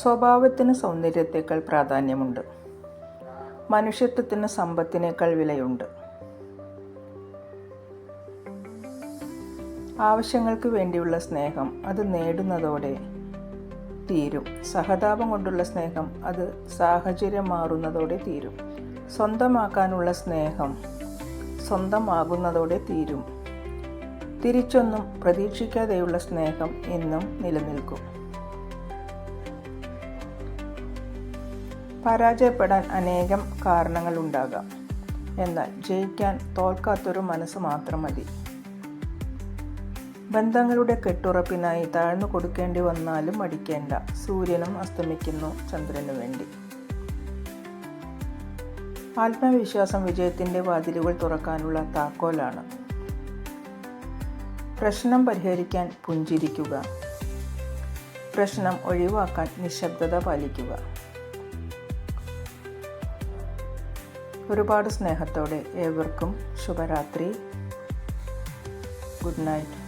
സ്വഭാവത്തിന് സൗന്ദര്യത്തേക്കാൾ പ്രാധാന്യമുണ്ട്. മനുഷ്യത്വത്തിന് സമ്പത്തിനേക്കാൾ വിലയുണ്ട്. ആവശ്യങ്ങൾക്ക് വേണ്ടിയുള്ള സ്നേഹം അത് നേടുന്നതോടെ തീരും. സഹതാപം കൊണ്ടുള്ള സ്നേഹം അത് സാഹചര്യം മാറുന്നതോടെ തീരും. സ്വന്തമാക്കാനുള്ള സ്നേഹം സ്വന്തമാകുന്നതോടെ തീരും. തിരിച്ചൊന്നും പ്രതീക്ഷിക്കാതെയുള്ള സ്നേഹം എന്നും നിലനിൽക്കും. പരാജയപ്പെടാൻ അനേകം കാരണങ്ങളുണ്ടാകാം. എന്നാൽ ജയിക്കാൻ തോൽക്കാത്തൊരു മനസ്സ് മാത്രം മതി. ബന്ധങ്ങളുടെ കെട്ടുറപ്പിനായി താഴ്ന്നു കൊടുക്കേണ്ടി വന്നാലും മടിക്കേണ്ട. സൂര്യനും അസ്തമിക്കുന്നു ചന്ദ്രനു വേണ്ടി. ആത്മവിശ്വാസം വിജയത്തിൻ്റെ വാതിലുകൾ തുറക്കാനുള്ള താക്കോലാണ്. പ്രശ്നം പരിഹരിക്കാൻ പുഞ്ചിരിക്കുക. പ്രശ്നം ഒഴിവാക്കാൻ നിശബ്ദത പാലിക്കുക. ഒരുപാട് സ്നേഹത്തോടെ ഏവർക്കും ശുഭരാത്രി. Good night.